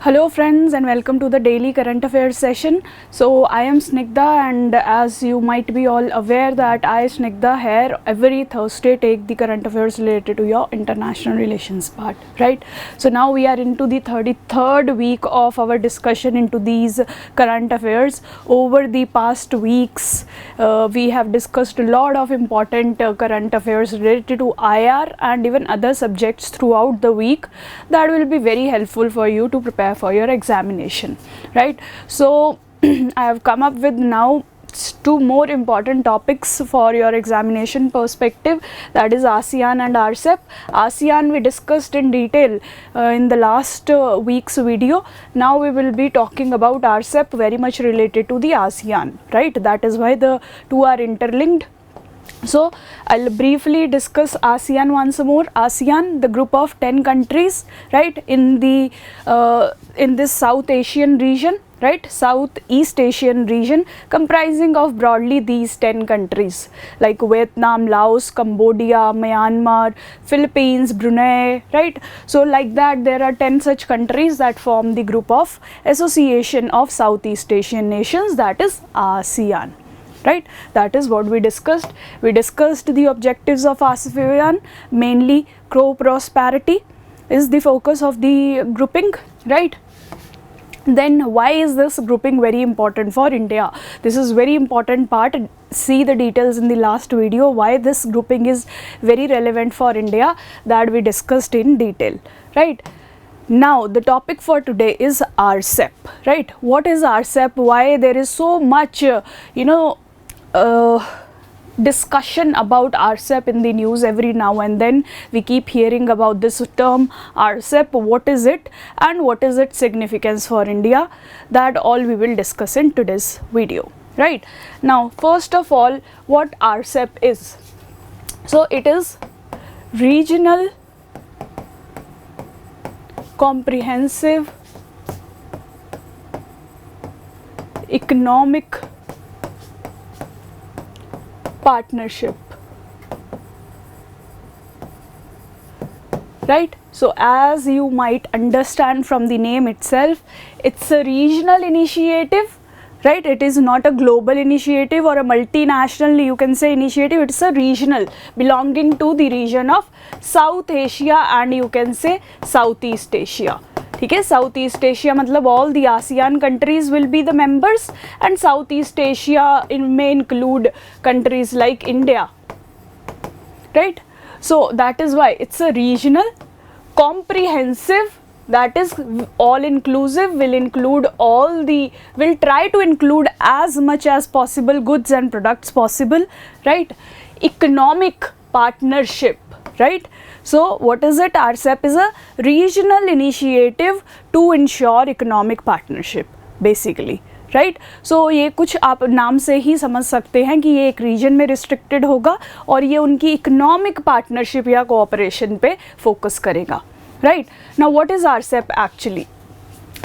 Hello friends and welcome to the daily current affairs session. So I am Snigdha, and as you might be all aware that I, Snigdha, here every Thursday take the current affairs related to your international relations part, right? So now we are into the 33rd week of our discussion into these current affairs. Over the past weeks we have discussed a lot of important current affairs related to IR and even other subjects throughout the week that will be very helpful for you to prepare for your examination, right? So I have come up with now two more important topics for your examination perspective, that is ASEAN and RCEP. ASEAN we discussed in detail in the last week's video. Now we will be talking about RCEP, very much related to the ASEAN, right? That is why the two are interlinked. So I'll briefly discuss ASEAN once more. ASEAN, the group of 10 countries, right, in this South Asian region, right, Southeast Asian region, comprising of broadly these 10 countries like Vietnam, Laos, Cambodia, Myanmar, Philippines, Brunei, right? So like that there are 10 such countries that form the group of Association of Southeast Asian Nations, that is ASEAN. Right, that is what we discussed. We discussed the objectives of ASEAN, mainly prosperity is the focus of the grouping, right? Then why is this grouping very important for India? This is very important part. See the details in the last video why this grouping is very relevant for India, that we discussed in detail, right? Now the topic for today is RCEP, right? What is RCEP? Why there is so much discussion about RCEP in the news every now and then? We keep hearing about this term RCEP. What is it and what is its significance for India? That all we will discuss in today's video, right? Now first of all, what RCEP is? So it is Regional Comprehensive Economic Partnership, right? So as you might understand from the name itself, it's a regional initiative, right? It is not a global initiative or a multinational, you can say, initiative. It's a regional, belonging to the region of South Asia and you can say Southeast Asia. Okay, Southeast Asia matlab all the ASEAN countries will be the members, and Southeast Asia may include countries like India, right? So that is why it's a regional, comprehensive, that is all inclusive, will include all the, will try to include as much as possible goods and products possible, right? Economic partnership, right? So what is it? RCEP is a regional initiative to ensure economic partnership basically, right? So ये कुछ आप नाम से ही समझ सकते हैं कि ये एक रीजन में रिस्ट्रिक्टेड होगा और ये उनकी इकोनॉमिक पार्टनरशिप या कोऑपरेशन पे फोकस करेगा, right? Now what is RCEP actually?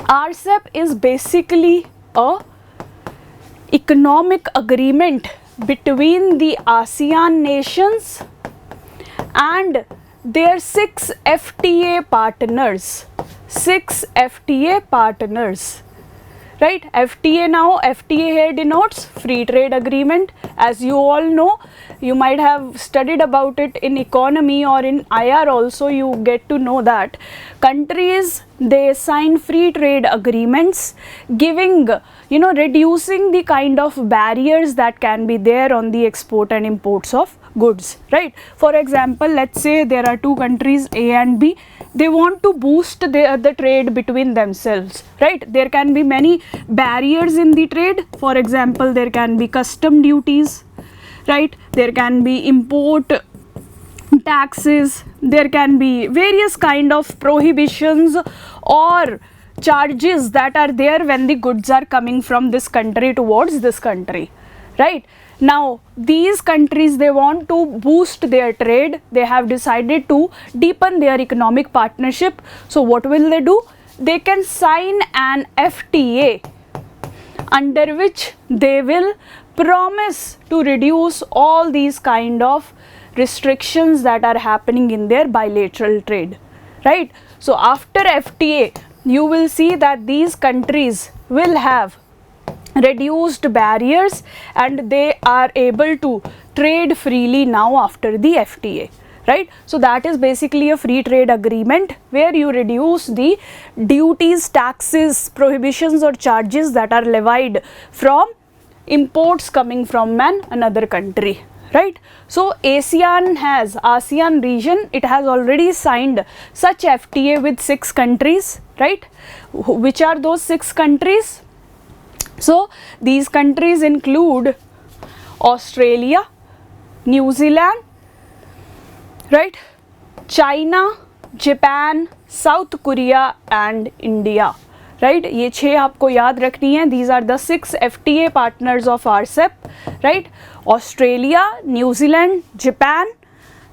RCEP is basically a economic agreement between the ASEAN nations and their 6 FTA partners, 6 FTA partners, right? FTA, now FTA here denotes free trade agreement. As you all know, you might have studied about it in economy or in IR also, you get to know that countries, they sign free trade agreements giving, reducing the kind of barriers that can be there on the export and imports of goods, right? For example, let's say there are two countries A and B, they want to boost the trade between themselves, right? There can be many barriers in the trade. For example, there can be custom duties, right? There can be import taxes, there can be various kind of prohibitions or charges that are there when the goods are coming from this country towards this country, right? Now these countries, they want to boost their trade, they have decided to deepen their economic partnership. So what will they do? They can sign an FTA under which they will promise to reduce all these kind of restrictions that are happening in their bilateral trade, right? So after FTA, you will see that these countries will have reduced barriers and they are able to trade freely now after the FTA, right? So that is basically a free trade agreement where you reduce the duties, taxes, prohibitions or charges that are levied from imports coming from another country, right? So ASEAN region, it has already signed such FTA with 6 countries, right? Which are those 6 countries? So these countries include Australia, New Zealand, right, China, Japan, South Korea and India, right? ये 6 आपको याद रखनी है. These are the 6 FTA partners of RCEP, right? Australia, New Zealand, Japan,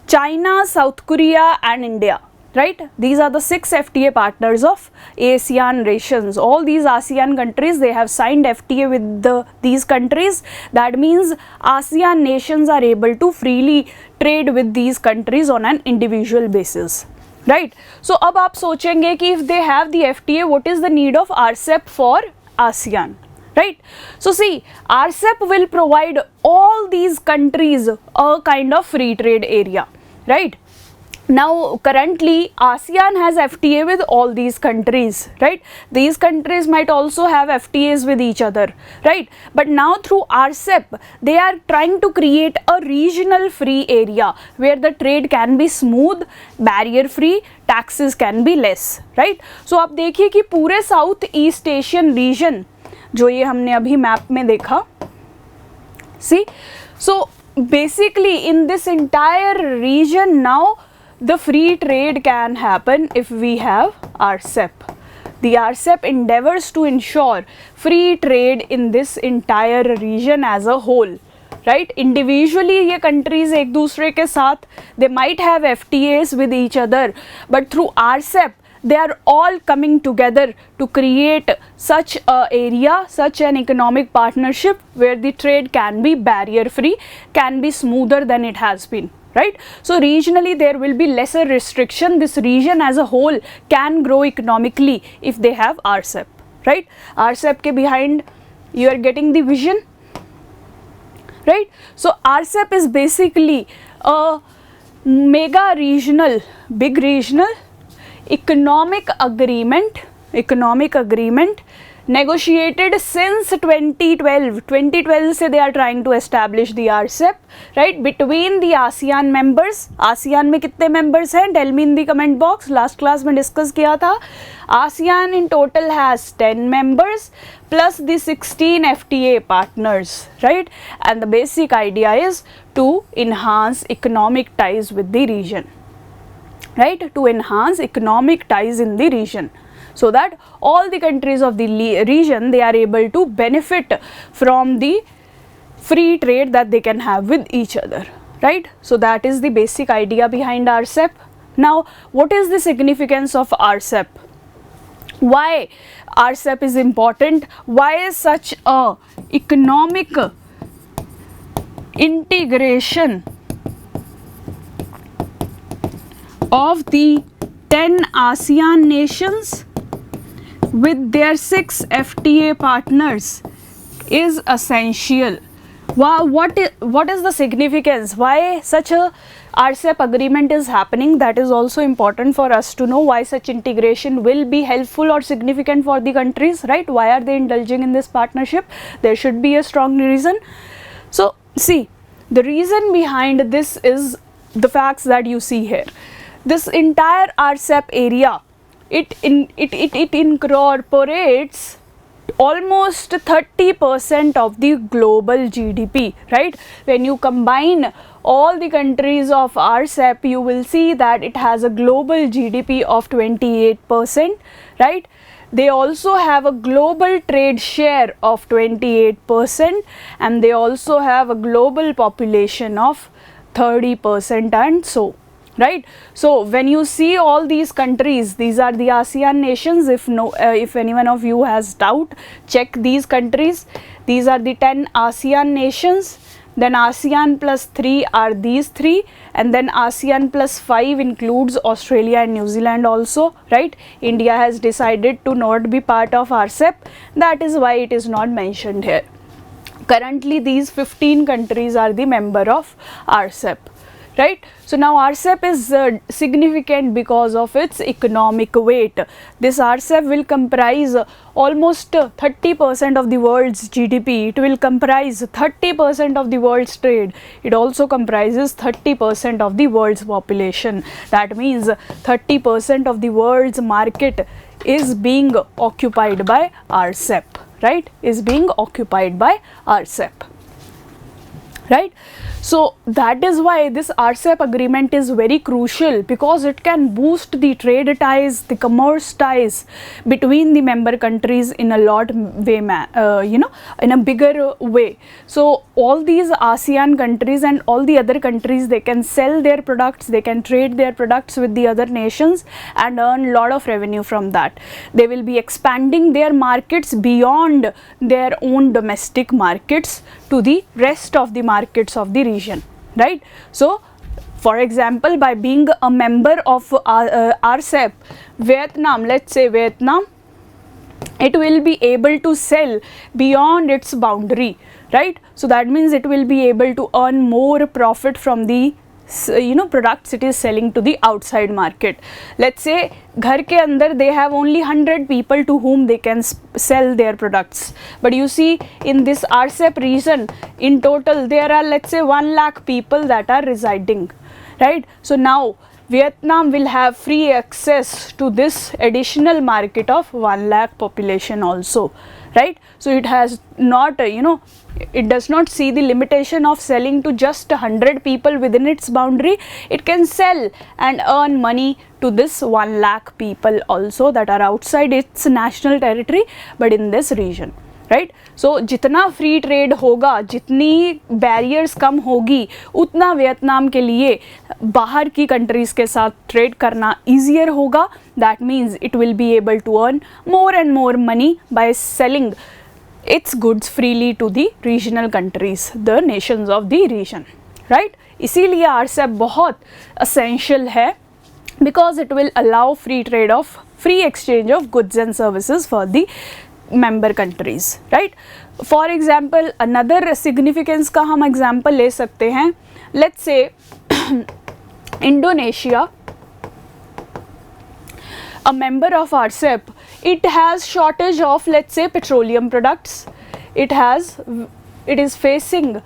China, South Korea and India, right? These are the 6 FTA partners of ASEAN nations. All these ASEAN countries, they have signed FTA with these countries. That means ASEAN nations are able to freely trade with these countries on an individual basis, right? So अब आप सोचेंगे कि if they have the FTA, what is the need of RCEP for ASEAN, right? So see, RCEP will provide all these countries a kind of free trade area, right? Now currently ASEAN has FTA with all these countries, right? These countries might also have FTAs with each other, right? But now through RCEP they are trying to create a regional free area where the trade can be smooth, barrier free, taxes can be less, right? So आप देखिए कि पूरे south east Asian region जो ये हमने अभी map में देखा, see, so basically in this entire region now the free trade can happen if we have RCEP. The RCEP endeavors to ensure free trade in this entire region as a whole, right? Individually ये countries एक दूसरे के साथ they might have FTAs with each other, but through RCEP they are all coming together to create such a area, such an economic partnership where the trade can be barrier free, can be smoother than it has been, right? So regionally there will be lesser restriction. This region as a whole can grow economically if they have RCEP, right? RCEP ke behind you are getting the vision, right? So RCEP is basically a mega regional, big regional economic agreement negotiated since 2012. 2012 से they are trying to establish the RCEP, right, between the ASEAN members. ASEAN में कितने members हैं? Tell me in the comment box. Last class में discuss किया था. ASEAN in total has 10 members plus the 16 FTA partners, right? And the basic idea is to enhance economic ties with the region, right? To enhance economic ties in the region, so that all the countries of the region, they are able to benefit from the free trade that they can have with each other, right? So that is the basic idea behind RCEP. Now what is the significance of RCEP? Why RCEP is important? Why is such a economic integration of the 10 ASEAN nations with their 6 FTA partners is essential? What is the significance? Why such a RCEP agreement is happening? That is also important for us to know. Why such integration will be helpful or significant for the countries, right? Why are they indulging in this partnership? There should be a strong reason. So see, the reason behind this is the facts that you see here. This entire RCEP area, it incorporates almost 30% of the global GDP, right? When you combine all the countries of RCEP, you will see that it has a global GDP of 28%, right? They also have a global trade share of 28% and they also have a global population of 30% and so, right? So when you see all these countries, these are the ASEAN nations. If anyone of you has doubt, check these countries. These are the 10 ASEAN nations, then ASEAN plus 3 are these 3, and then ASEAN plus 5 includes Australia and New Zealand also, right? India has decided to not be part of RCEP, that is why it is not mentioned here. Currently these 15 countries are the member of RCEP, right? So now RCEP is significant because of its economic weight. This RCEP will comprise almost 30% of the world's GDP. It will comprise 30% of the world's trade. It also comprises 30% of the world's population. That means 30% of the world's market is being occupied by RCEP, right? Is being occupied by RCEP, right? So that is why this RCEP agreement is very crucial, because it can boost the trade ties, the commerce ties between the member countries in a lot way, in a bigger way. So all these ASEAN countries and all the other countries, they can sell their products, they can trade their products with the other nations and earn a lot of revenue from that. They will be expanding their markets beyond their own domestic markets to the rest of the markets of the region, right? So for example, by being a member of RCEP, Vietnam, let's say Vietnam, it will be able to sell beyond its boundary, right? So that means it will be able to earn more profit from the products it is selling to the outside market. Let's say घर के अंदर they have only 100 people to whom they can sell their products, but you see in this RCEP region in total there are, let's say, 1 lakh people that are residing, right? So now Vietnam will have free access to this additional market of 1 lakh population also, right? So it has not it does not see the limitation of selling to just 100 people within its boundary. It can sell and earn money to this 1 lakh people also that are outside its national territory but in this region, right? So जितना free trade होगा, जितनी barriers कम होगी, उतना Vietnam के लिए बाहर की countries के साथ ट्रेड करना ईजियर होगा. That means it will be able to earn more and more money by selling its goods freely to the regional countries, the nations of the region, right? इसीलिए RCEP बहुत essential है, because it will allow free trade of, free exchange of goods and services for the member countries, right? For example, another significance का हम example ले सकते हैं. Let's say Indonesia, a member of RCEP, it has shortage of, let's say, petroleum products. It is facing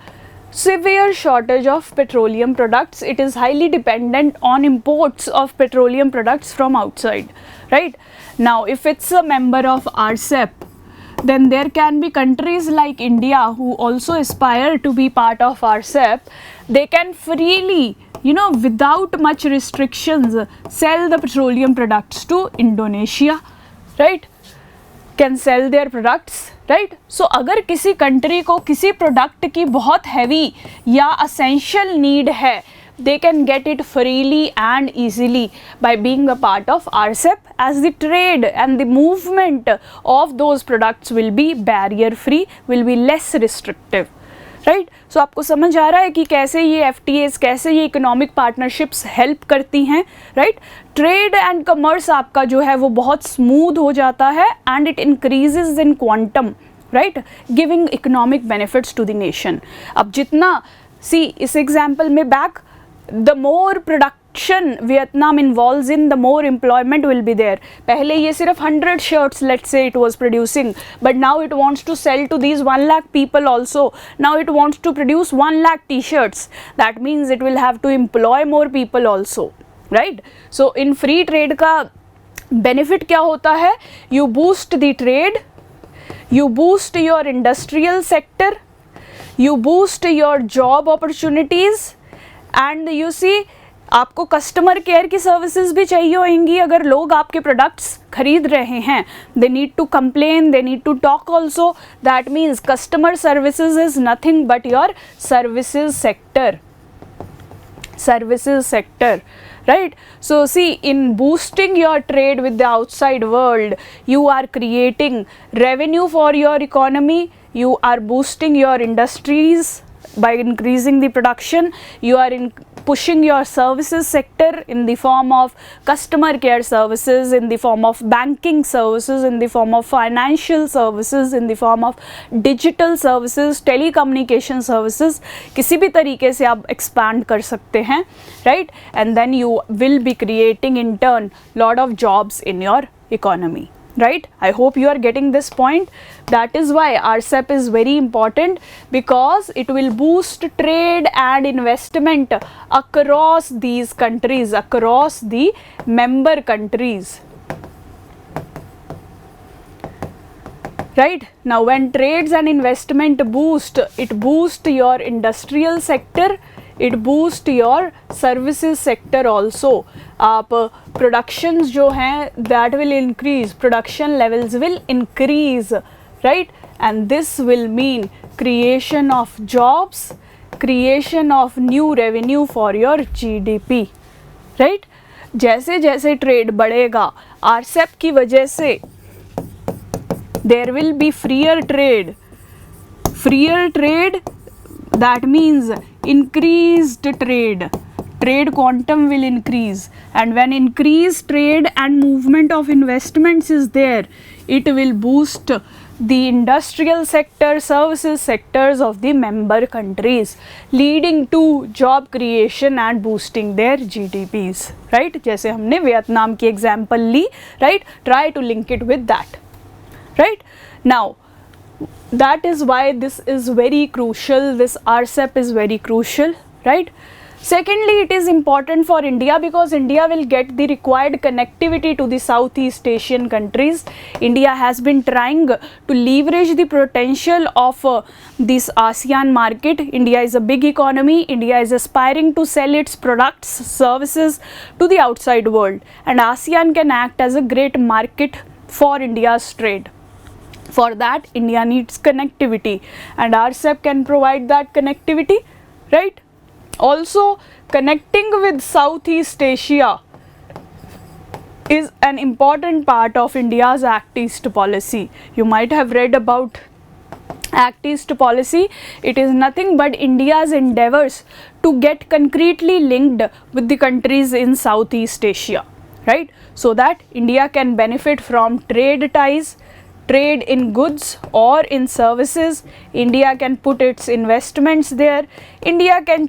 severe shortage of petroleum products. It is highly dependent on imports of petroleum products from outside, right? Now if it's a member of RCEP, then there can be countries like India who also aspire to be part of RCEP. They can freely, without much restrictions, sell the petroleum products to Indonesia, right? Can sell their products, right? So अगर किसी country को किसी product की बहुत heavy या essential need है, they can get it freely and easily by being a part of RCEP, as the trade and the movement of those products will be barrier free, will be less restrictive, right? So आपको समझ आ रहा है कि कैसे ये FTAs, कैसे ये economic partnerships help करती हैं, right? ट्रेड एंड कमर्स आपका जो है वो बहुत स्मूथ हो जाता है, and it increases in quantum, right, giving economic benefits to the nation. अब जितना इस एग्जाम्पल में back, the more production Vietnam involves in, the more employment will be there. पहले ये सिर्फ 100 shirts, let's say, it was producing, but now it wants to sell to these 1 lakh people also. Now it wants to produce 1 lakh t-shirts. That means it will have to employ more people also, right? So in free trade का benefit क्या होता है? You boost the trade, you boost your industrial sector, you boost your job opportunities, and you see आपको customer care की services भी चाहिए होंगी. अगर लोग आपके प्रोडक्ट्स खरीद रहे हैं, they need to complain, they need to talk also. That means customer services is nothing but your services sector, right? So see, in boosting your trade with the outside world, you are creating revenue for your economy, you are boosting your industries, by increasing the production, you are pushing your services sector in the form of customer care services, in the form of banking services, in the form of financial services, in the form of digital services, telecommunication services. किसी भी तरीके से आप expand कर सकते हैं, right? And then you will be creating in turn lot of jobs in your economy. Right? I hope you are getting this point. That is why RCEP is very important, because it will boost trade and investment across these countries, across the member countries. Right? Now when trades and investment boost, it boosts your industrial sector, it boosts your services sector also. आप productions जो हैं that will increase, production levels will increase, right? And this will mean creation of jobs, creation of new revenue for your GDP, right? जैसे जैसे trade बढ़ेगा, RCEP की वजह से there will be freer trade. Freer trade, that means increased trade. Trade quantum will increase, and when increased trade and movement of investments is there, it will boost the industrial sector, services sectors of the member countries, leading to job creation and boosting their GDPs, right? जैसे हमने Vietnam की example Lee, right? Try to link it with that, right? Now that is why this is very crucial, this RCEP is very crucial, right? Secondly, it is important for India because India will get the required connectivity to the Southeast Asian countries. India has been trying to leverage the potential of this ASEAN market. India is a big economy. India is aspiring to sell its products, services to the outside world, and ASEAN can act as a great market for India's trade. For that, India needs connectivity, and RCEP can provide that connectivity, right? Also, connecting with Southeast Asia is an important part of India's Act East policy. You might have read about Act East policy. It is nothing but India's endeavors to get concretely linked with the countries in Southeast Asia, right? So that India can benefit from trade ties, trade in goods or in services. India can put its investments there. India can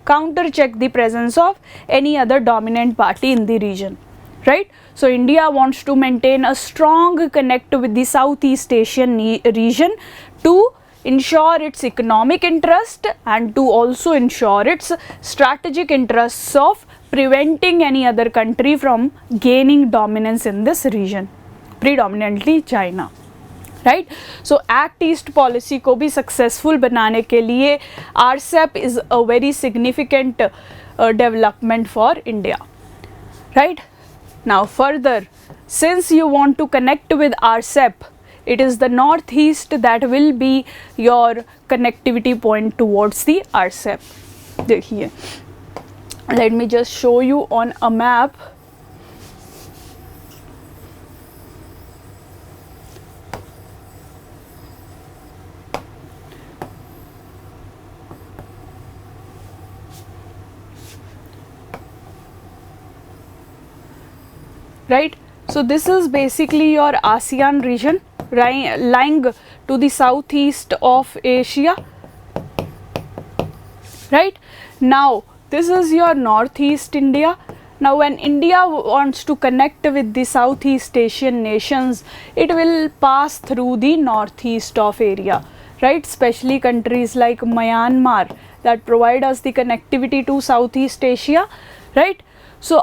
counter check the presence of any other dominant party in the region, right? So India wants to maintain a strong connect with the Southeast Asian region to ensure its economic interest and to also ensure its strategic interests of preventing any other country from gaining dominance in this region, predominantly China, right? So Act East policy को भी successful बनाने के लिए RCEP is a very significant development for India, right? Now further, since you want to connect with RCEP, it is the northeast that will be your connectivity point towards the RCEP. देखिए, let me just show you on a map. Right, so this is basically your ASEAN region lying to the southeast of Asia, right? Now this is your northeast India. Now when India wants to connect with the Southeast Asian nations, it will pass through the northeast of area, right? Especially countries like Myanmar that provide us the connectivity to Southeast Asia, right? So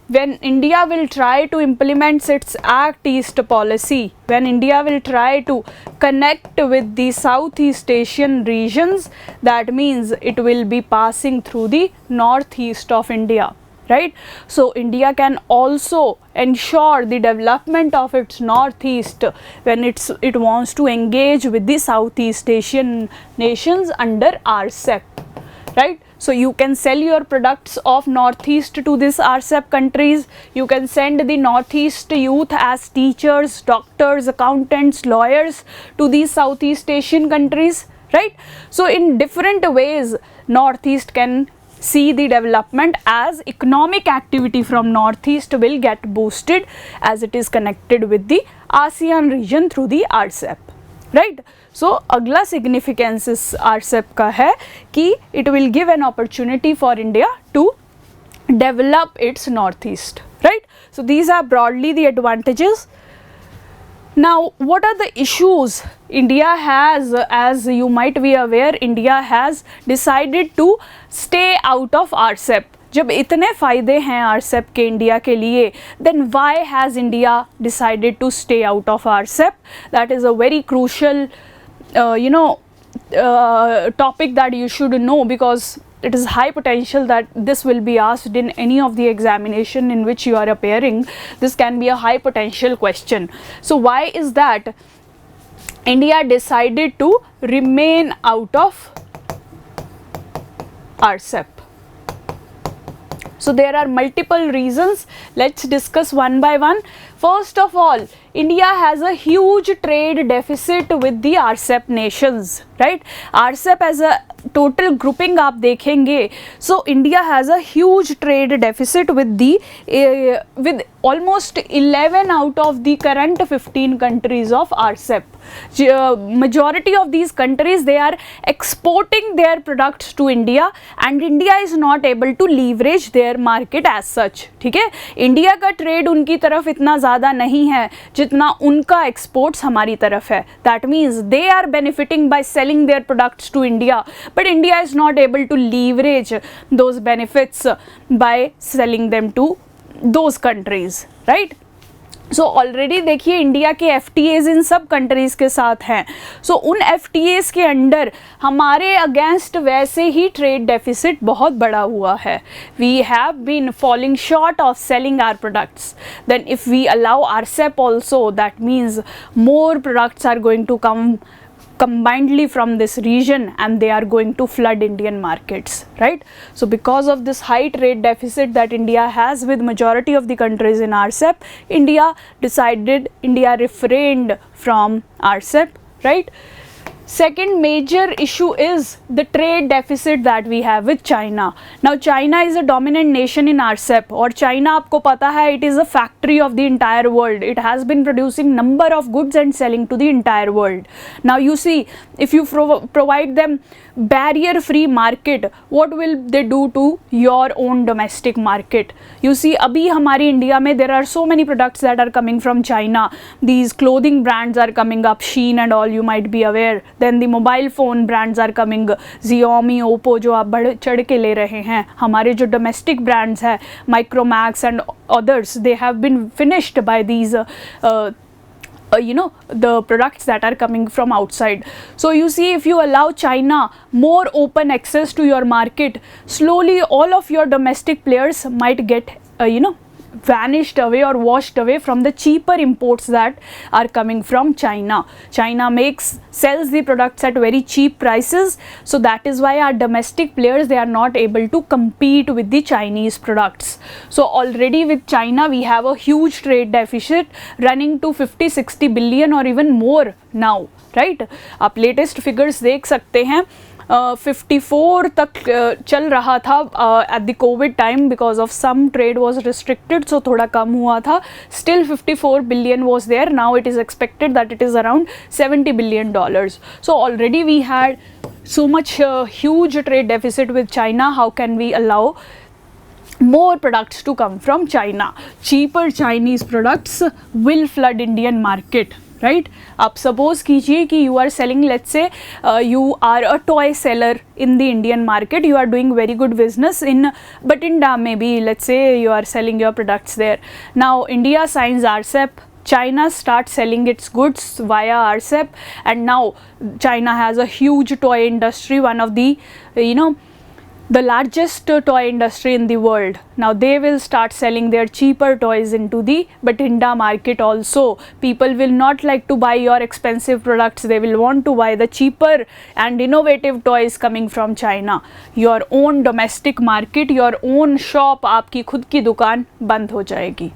when India will try to implement its Act East policy, when India will try to connect with the Southeast Asian regions, that means it will be passing through the northeast of India, right? So India can also ensure the development of its northeast when it wants to engage with the Southeast Asian nations under RCEP, right? So you can sell your products of northeast to this RCEP countries. You can send the northeast youth as teachers, doctors, accountants, lawyers to these Southeast Asian countries, right? So in different ways Northeast can see the development as economic activity from Northeast will get boosted as it is connected with the ASEAN region through the RCEP, right? So अगला significance इस RCEP का है कि it will give an opportunity for India to develop its Northeast, right? So these are broadly the advantages. Now what are the issues India has? As you might be aware, India has decided to stay out of RCEP. जब इतने फ़ायदे हैं RCEP के India के लिए, then why has India decided to stay out of RCEP? That is a very crucial topic that you should know, because it is high potential that this will be asked in any of the examination in which you are appearing. This can be a high potential question. So why is that India decided to remain out of RCEP? So there are multiple reasons. Let's discuss one by one. First of all, India has a huge trade deficit with the RCEP nations, right? RCEP as a total grouping आप देखेंगे, so India has a huge trade deficit with the with almost 11 out of the current 15 countries of RCEP. Majority of these countries, they are exporting their products to India and India is not able to leverage their market as such. ठीक है, India का trade उनकी तरफ इतना ज़्यादा नहीं है जितना उनका एक्सपोर्ट्स हमारी तरफ है. That means they are benefiting by selling their products to India, but India is not able to leverage those benefits by selling them to those countries, right? So already देखिए इंडिया के FTAs इन सब countries के साथ हैं. सो उन FTAs के under हमारे against वैसे ही ट्रेड डेफिसिट बहुत बड़ा हुआ है. We have been falling short of selling our products. Then if we allow RCEP also, that means more products are going to come combinedly from this region and they are going to flood Indian markets, right? So because of this high trade deficit that India has with majority of the countries in RCEP, India refrained from RCEP, right? Second major issue is the trade deficit that we have with China. Now China is a dominant nation in RCEP और China आपको पता है it is a factory of the entire world. It has been producing number of goods and selling to the entire world. Now you see, if you provide them barrier free market, what will they do to your own domestic market? You see अभी हमारी India में there are so many products that are coming from China. These clothing brands are coming up, Shein and all, you might be aware. Then the mobile phone brands are coming, Xiaomi, Oppo जो आप बढ़ चढ़ के ले रहे हैं. हमारे जो domestic brands है, Micromax and others, they have been finished by these the products that are coming from outside. So you see, if you allow China more open access to your market, slowly all of your domestic players might get vanished away or washed away from the cheaper imports that are coming from China. China sells the products at very cheap prices, so that is why our domestic players, they are not able to compete with the Chinese products. So already with China we have a huge trade deficit running to 50-60 billion or even more now, right? आप latest figures देख सकते हैं. 54 तक चल रहा था at the COVID time, because of some trade was restricted, so थोड़ा कम हुआ था. Still 54 billion was there. Now it is expected that it is around $70 billion. So already we had so much huge trade deficit with China. How can we allow more products to come from China? Cheaper Chinese products will flood Indian market, right? आप suppose कीजिए कि you are selling, let's say you are a toy seller in the Indian market, you are doing very good business in Batinda, maybe let's say you are selling your products there. Now India signs RCEP, China starts selling its goods via RCEP, and now China has a huge toy industry, one of the the largest toy industry in the world. Now they will start selling their cheaper toys into the Batinda market also. People will not like to buy your expensive products, they will want to buy the cheaper and innovative toys coming from China. Your own domestic market, your own shop, आपकी खुद की दुकान बंद हो जाएगी,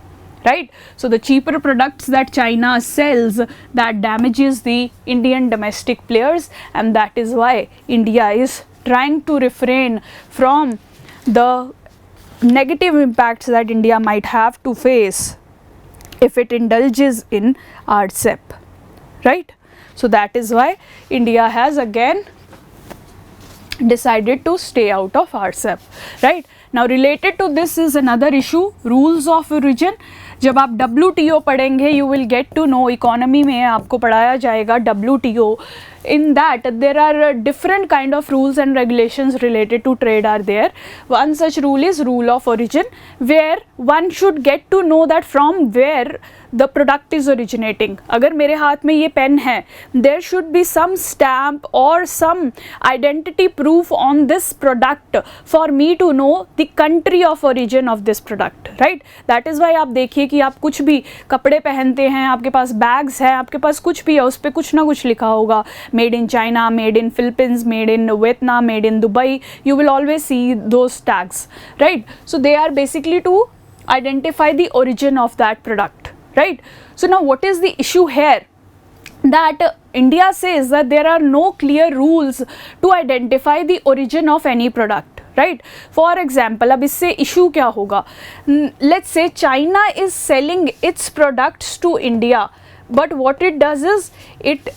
right? So the cheaper products that China sells, that damages the Indian domestic players, and that is why India is trying to refrain from the negative impacts that India might have to face if it indulges in RCEP, right? So that is why India has again decided to stay out of RCEP, right? Now related to this is another issue, rules of origin. जब आप WTO पढ़ेंगे, you will get to know, economy में आपको पढ़ाया जाएगा WTO. In that there are different kind of rules and regulations related to trade are there. One such rule is rule of origin, where one should get to know that from where the product is originating. अगर मेरे हाथ में ये pen है, there should be some stamp or some identity proof on this product for me to know the country of origin of this product, right? That is why आप देखिए कि आप कुछ भी कपड़े पहनते हैं, आपके पास बैग्स है, आपके पास कुछ भी है, उस पर कुछ ना कुछ लिखा होगा, made in China, made in Philippines, made in Vietnam, made in Dubai. You will always see those tags, right? So they are basically to identify the origin of that product, right? So now what is the issue here? That India says that there are no clear rules to identify the origin of any product, right? For example, अब इससे issue क्या होगा? Let's say China is selling its products to India, but what it does is it,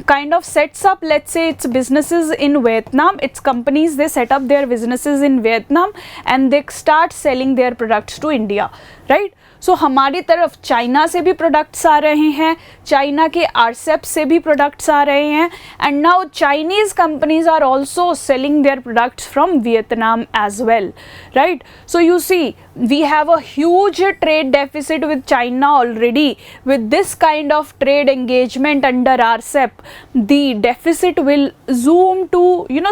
kind of sets up, let's say, its businesses in Vietnam, its companies, they set up their businesses in Vietnam and they start selling their products to India, right? सो हमारी तरफ China से भी products आ रहे हैं, China के RCEP से भी प्रोडक्ट्स आ रहे हैं, and now Chinese companies are also selling their products from Vietnam as well, right? So you see we have a huge trade deficit with China already. With this kind of trade engagement under RCEP, the deficit will zoom to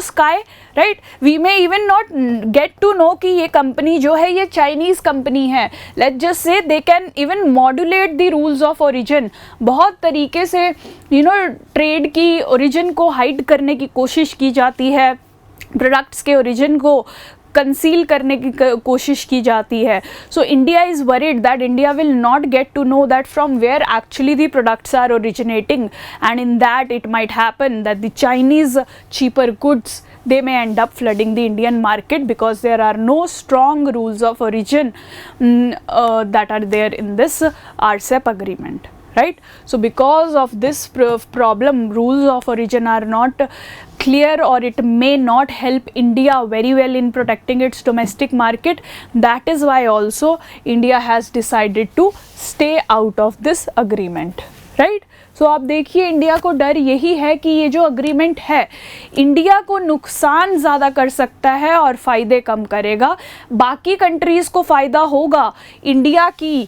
sky, right? We may even not get to know कि ये company जो है ये Chinese company है. Let's just say they can even modulate the rules of origin. बहुत तरीके से trade की origin को hide करने की कोशिश की जाती है, products के origin को कंसील करने की कोशिश की जाती है. So India is worried that India will not get to know that from where actually the products are originating, and in that it might happen that the Chinese cheaper goods, they may end up flooding the Indian market because there are no strong rules of origin that are there in this RCEP agreement, right? So because of this problem, rules of origin are not clear, or it may not help India very well in protecting its domestic market. That is why also India has decided to stay out of this agreement, right? सो आप देखिए, India को डर यही है कि ये जो agreement है इंडिया को नुकसान ज़्यादा कर सकता है और फ़ायदे कम करेगा. बाकी कंट्रीज़ को फ़ायदा होगा, इंडिया की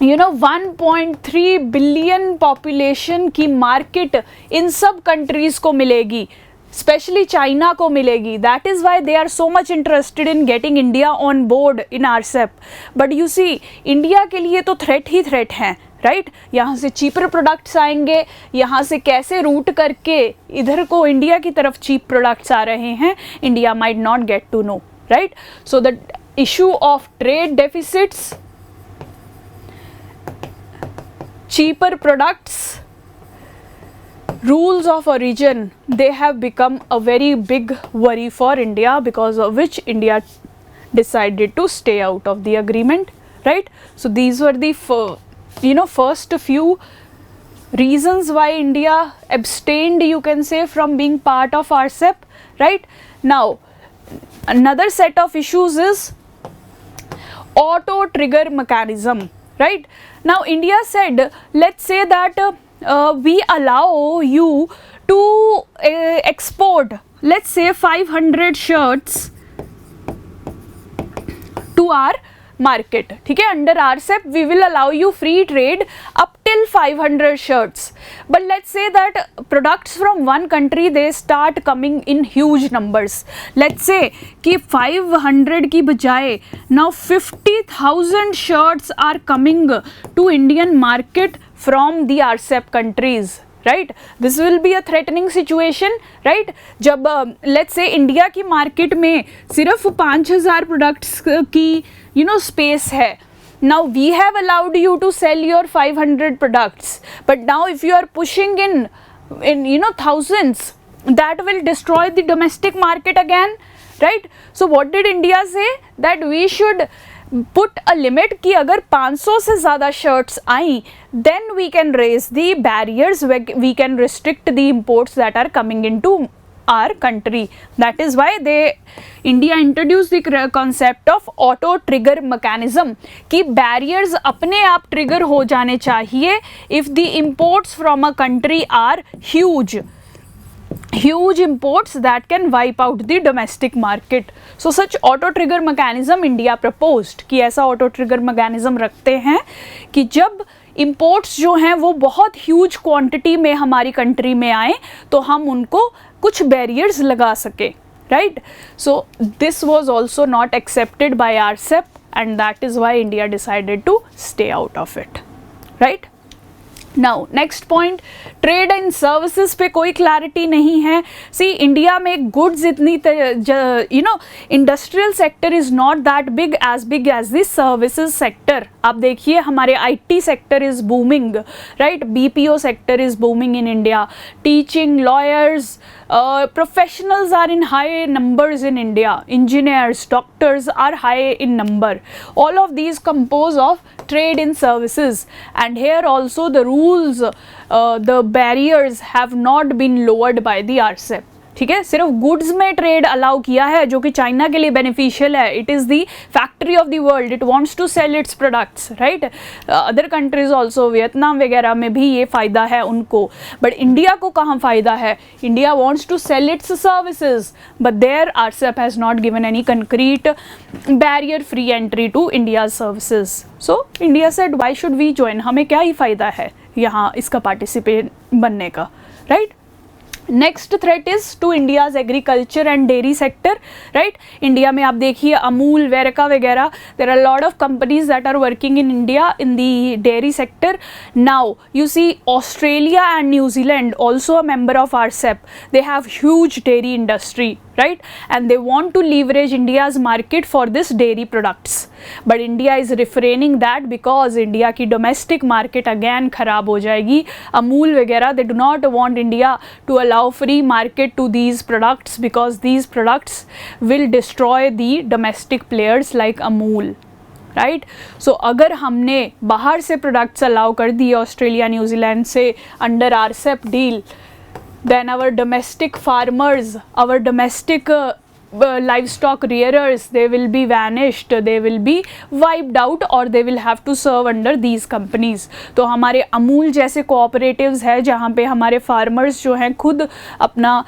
1.3 बिलियन पॉपुलेशन की मार्केट इन सब कंट्रीज़ को मिलेगी, स्पेशली चाइना को मिलेगी. That is why they are so much interested in getting India on board in RCEP. But you see, India के लिए तो थ्रेट ही थ्रेट हैं, राइट? यहाँ से चीपर प्रोडक्ट्स आएंगे, यहाँ से कैसे रूट करके इधर को इंडिया की तरफ चीप प्रोडक्ट्स आ रहे हैं, India might not get to know, right? So the issue of trade deficits, cheaper products, rules of origin, they have become a very big worry for India, because of which India decided to stay out of the agreement, right? So these were the first few reasons why India abstained, you can say, from being part of RCEP, right? Now another set of issues is auto trigger mechanism, right? Now India said, let's say that we allow you to export, let's say 500 shirts to our market, ठीक है? Under RCEP we will allow you free trade up till 500 shirts. But let's say that products from one country, they start coming in huge numbers. Let's say कि 500 की बजाय now 50,000 shirts are coming to Indian market from the RCEP countries, right? This will be a threatening situation, right? जब let's say India की market में सिर्फ 5,000 products की space है, Now we have allowed you to sell your 500 products, but now if you are pushing in thousands, that will destroy the domestic market again, right? So what did India say? That we should put a limit कि अगर 500 से ज़्यादा shirts I, then we can raise the barriers, we can restrict the imports that are coming into our country. That is why India introduced the concept of auto trigger mechanism कि barriers अपने आप trigger हो जाने चाहिए if the imports from a country are huge imports that can wipe out the domestic market. So such auto trigger mechanism India proposed कि ऐसा auto trigger mechanism रखते हैं कि जब imports जो हैं वो बहुत huge quantity में हमारी country में आए तो हम उनको कुछ barriers लगा सके, right? So this was also not accepted by RCEP, and that is why India decided to stay out of it, right? Now next point, trade and services पे कोई क्लैरिटी नहीं है. सी इंडिया में goods इतनी industrial sector is not that big as the services sector. आप देखिए हमारे IT sector is booming, right? BPO sector is booming in India. Teaching, lawyers, professionals are in high numbers in India. Engineers, doctors are high in number. All of these compose of trade in services, and here also the rules, the barriers have not been lowered by the RCEP. ठीक है, सिर्फ goods में trade allow किया है जो कि China के लिए बेनिफिशियल है. It is the factory of the world, it wants to sell its products, right? Other countries also, Vietnam वगैरह में भी ये फ़ायदा है उनको, बट इंडिया को कहाँ फ़ायदा है? India wants to sell its services, but there RCEP has not given any concrete barrier free entry to India's services. So India said why should we join, हमें क्या ही फ़ायदा है यहाँ इसका पार्टिसिपेट बनने का, right? Next threat is to India's agriculture and dairy sector, right? India में आप देखिए अमूल, वेरका वगैरह, there are lot of companies that are working in India in the dairy sector. Now you see Australia and New Zealand also a member of RCEP, they have huge dairy industry, right? And they want to leverage India's market for this dairy products, but India is refraining that because India की domestic market again खराब हो जाएगी. अमूल वगैरह, they do not want India to allow free market to these products because these products will destroy the domestic players like Amul, right? So अगर हमने बाहर से products allow कर दिए ऑस्ट्रेलिया न्यूजीलैंड से अंडर RCEP डील, then our domestic farmers, our domestic livestock rearers, they will be vanished, they will be wiped out, or they will have to serve under these companies. तो हमारे अमूल जैसे cooperatives है जहाँ पे हमारे farmers जो हैं खुद अपना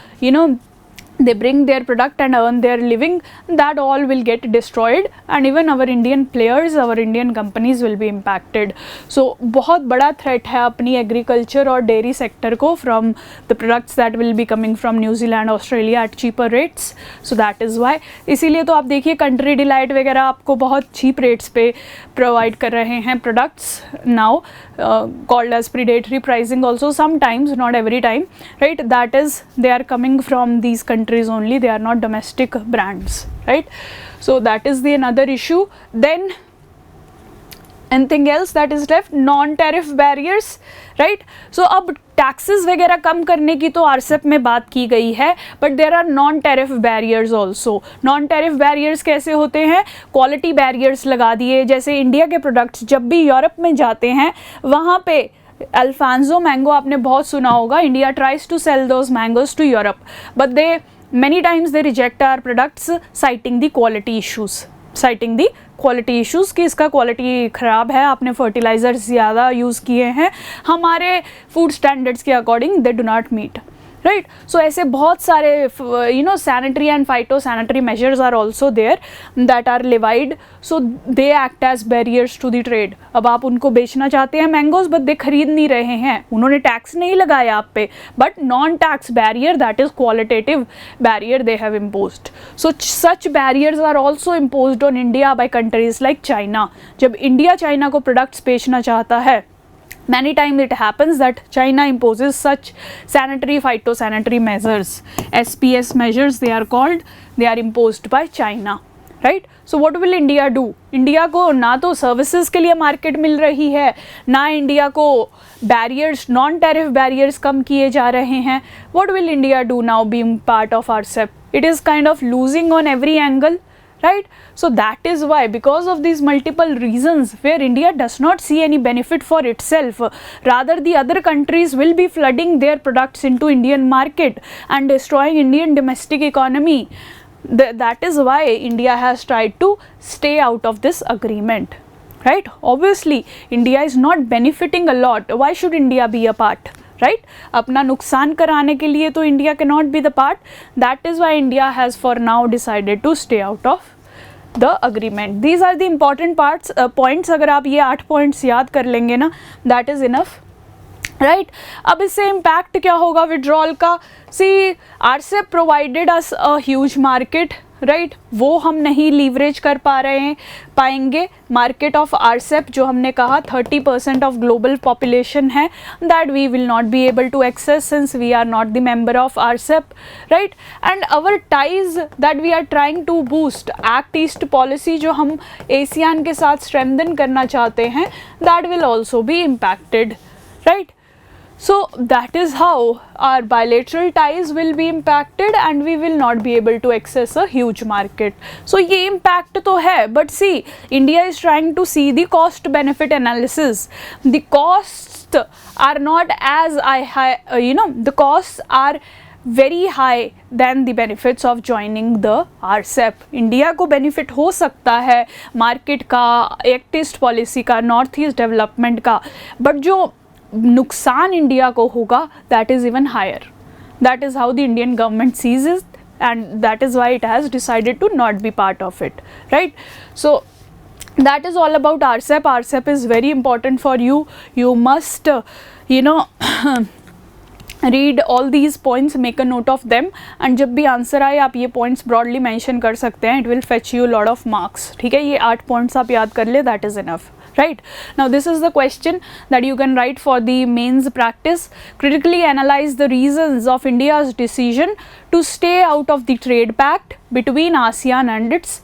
they bring their product and earn their living, that all will get destroyed, and even our Indian players, our Indian companies will be impacted. So बहुत बड़ा threat है अपनी agriculture और dairy sector को from the products that will be coming from New Zealand, Australia at cheaper rates. So that is why, इसीलिए तो आप देखिए country delight वगैरह आपको बहुत cheap rates पे provide कर रहे हैं products now, called as predatory pricing also sometimes, not every time, right? That is, they are coming from these countries only, they are not domestic brands, right? So that is the another issue. Then anything else that is left? Non-tariff barriers, right? So अब taxes वगैरह कम करने की तो RCEP में बात की गई है, but there are non-tariff barriers also. non-tariff barriers कैसे होते हैं? quality barriers लगा दिए. जैसे इंडिया के प्रोडक्ट्स जब भी यूरोप में जाते हैं वहाँ पे अल्फांसो मैंगो आपने बहुत सुना होगा, India tries to sell those mangoes to Europe, but they many times they reject our products citing the quality issues कि इसका क्वालिटी ख़राब है, आपने फर्टिलाइज़र्स ज़्यादा यूज़ किए हैं, हमारे फूड स्टैंडर्ड्स के according they do not meet, right? So ऐसे बहुत सारे sanitary and phytosanitary measures are also there that are levied, so they act as barriers to the trade. अब आप उनको बेचना चाहते हैं मैंगोज, बट दे खरीद नहीं रहे हैं, उन्होंने टैक्स नहीं लगाया आप पे, but non tax barrier, that is qualitative barrier they have imposed. So such barriers are also imposed on India by countries like China. जब इंडिया चाइना को प्रोडक्ट्स बेचना चाहता है, many times it happens that China imposes such sanitary phytosanitary measures, SPS measures they are called, they are imposed by China, right. So what will India do? India को ना तो services के लिए market मिल रही है, ना इंडिया को barriers, non tariff barriers कम किए जा रहे हैं. What will India do now being part of RCEP? It is kind of losing on every angle, right? So that is why, because of these multiple reasons where India does not see any benefit for itself, rather the other countries will be flooding their products into Indian market and destroying Indian domestic economy. That is why India has tried to stay out of this agreement, right? Obviously India is not benefiting a lot. Why should India be a part? Right? अपना नुकसान कराने के लिए तो India cannot be the part. That is why India has for now decided to stay out of the agreement. These are the important points. अगर आप ये 8 points याद कर लेंगे ना, that is enough. राइट. अब इससे इम्पैक्ट क्या होगा विड्रॉल का? सी, RCEP provided us a huge market, right. वो हम नहीं लीवरेज कर पाएंगे. मार्केट ऑफ RCEP जो हमने कहा 30% ऑफ ग्लोबल पॉपुलेशन है, that we will not be able to access since we are not the member of RCEP, right. And our ties that we are trying to boost, act east policy जो हम ASEAN के साथ strengthen करना चाहते हैं, that will also be impacted, right. So that is how our bilateral ties will be impacted and we will not be able to access a huge market. So ये impact तो है, but see, India is trying to see the cost benefit analysis. The costs are not as high, the costs are very high than the benefits of joining the RCEP. India को benefit हो सकता है market का, act east policy का, north east development का, but जो नुकसान India को होगा that is even higher. That is how the Indian government sees it and that is why it has decided to not be part of it, right. So that is all about RCEP. RCEP is very important for you. You must read all these points, make a note of them, and जब भी answer आए आप ये points broadly mention कर सकते हैं. It will fetch you a lot of marks. ठीक है, ये 8 points आप याद कर ले, that is enough. Right. Now this is the question that you can write for the mains practice. Critically analyze the reasons of India's decision to stay out of the trade pact between ASEAN and its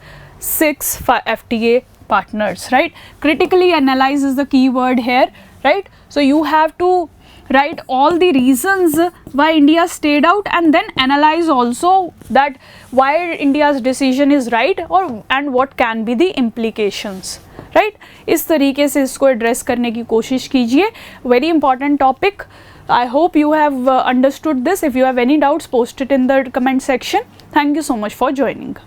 6 FTA partners, right? Critically analyze is the key word here, right? So you have to write all the reasons why India stayed out and then analyze also that why India's decision is right and what can be the implications, right? इस तरीके से इसको address करने की कोशिश कीजिए. Very important topic. I hope you have understood this. If you have any doubts, post it in the comment section. Thank you so much for joining.